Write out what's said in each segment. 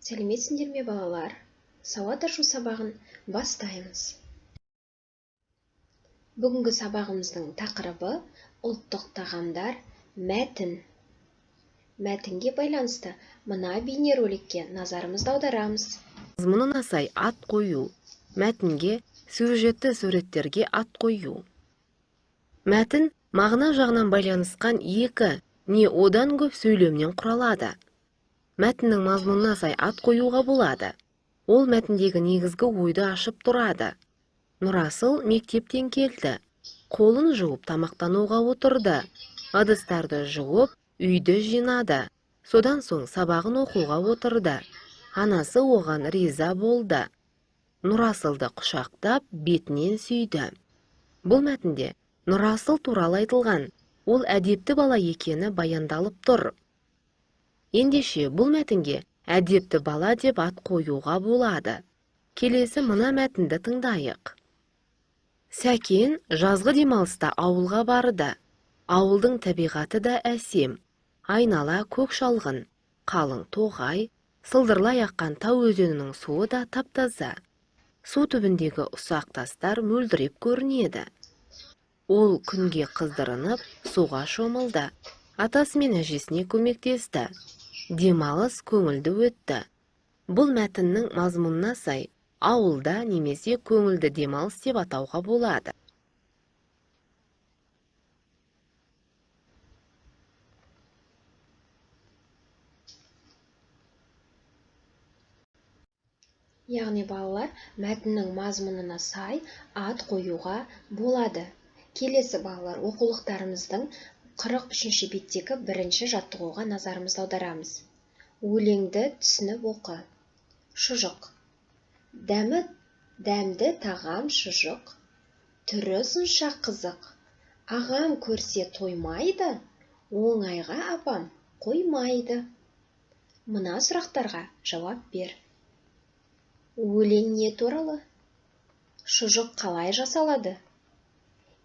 Сәлеметсіңдер ме балалар? Сауат ашу сабағын бастаймыз. Бүгінгі сабағымыздың тақырыбы ұлттық тағамдар, мәтін. Мәтінге байланысты мына бейнероликке назарымызды аударамыз. Мазмұнына сай ат қою. Мәтінге, сюжетті суреттерге ат қою. Мәтін мағына жағынан байланысқан екі не одан көп сөйлемнен құралады. Мәтіннің мазмұнына сай ат қоюға болады. Ол мәтіндегі негізгі ойды ашып тұрады. Нұрасыл мектептен келді. Қолын жуып тамақтануға отырды. Ыдыстарды жуып, үйді жинады. Содан соң сабағын оқуға отырды. Анасы оған риза болды. Нұрасылды құшақтап, бетінен сүйді. Бұл мәтінде Нұрасыл туралы айтылған. Ол әдепті бала екені баяндалып тұр. Ендеше бұл мәтінге әдепті бала деп ат қоюға болады. Келесі мына мәтінді тыңдайық. Сәкен жазғы демалыста ауылға барды. Ауылдың табиғаты да әсем. Айнала көк шалғын, қалың тоғай, сылдырлай аққан тау өзенінің суы да таптаза. Су түбіндегі ұсақ тастар мөлдіреп көрінеді. Ол күнге қыздырынып, суға шомылды. Атасы мен әжесіне көмектесті. Демалыс көңілді өтті. Бұл мәтіннің мазмұнына сай ауылда немесе көңілді демалыс деп атауға болады. Яғни балалар мәтіннің мазмұнына сай ат қоюға болады. Келесі балалар оқулықтарымыздың 43-ші беттегі бірінші жаттығуға назарымызды аударамыз. Өлеңді түсініп оқы. Шұжық. Дәмді тағам шұжық. Түрі сонша қызық. Ағам көрсе тоймайды, оңайға апам қоймайды. Мына сұрақтарға жауап бер. Өлең не туралы? Шұжық қалай жасалады?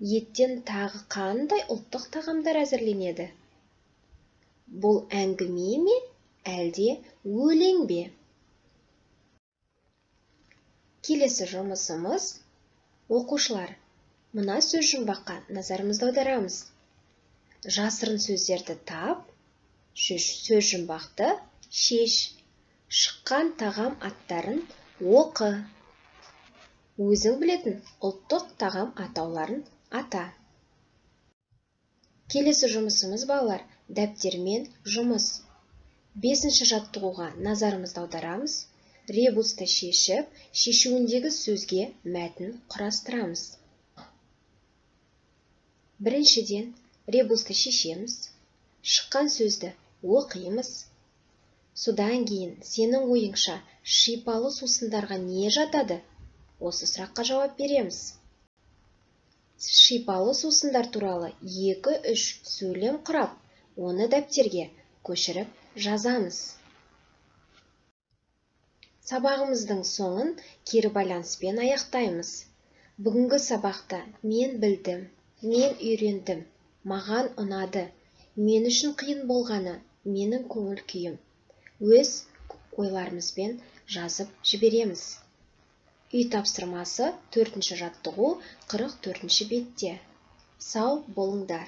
Еттен тағы қандай ұлттық тағамдар әзірленеді? Бұл әңгіме ме, әлде өлең бе? Келесі жұмысымыз оқушылар. Мына сөз жұмбаққа назарымызды аударамыз. Жасырын сөздерді тап, сөз жұмбақты шеш. Шыққан тағам аттарын оқы. Өзің білетін ұлттық тағам атауларын ата. Келесі жұмысымыз балалар, дәптермен жұмыс. 5-ші жаттығуға назарымызды аударамыз. Ребусты шешіп, шешуіндегі сөзге мәтін құрастырамыз. Біріншіден, ребусты шешеміз. Шыққан сөзді оқимыз. Содан кейін сенің ойыңша шипалы сусындарға не жатады? Осы сұраққа жауап береміз. Шипалы сусындар туралы 2-3 сөйлем құрап, оны дәптерге көшіріп жазамыз. Сабағымыздың соңын кері байланыспен аяқтаймыз. Бүгінгі сабақта мен білдім, мен үйрендім, маған ұнады, мен үшін қиын болғаны, менің көңіл күйім. Өз ойларымызбен жазып жібереміз. Үй тапсырмасы 4-ші жаттығу 44-ші бетте. Сау болыңдар.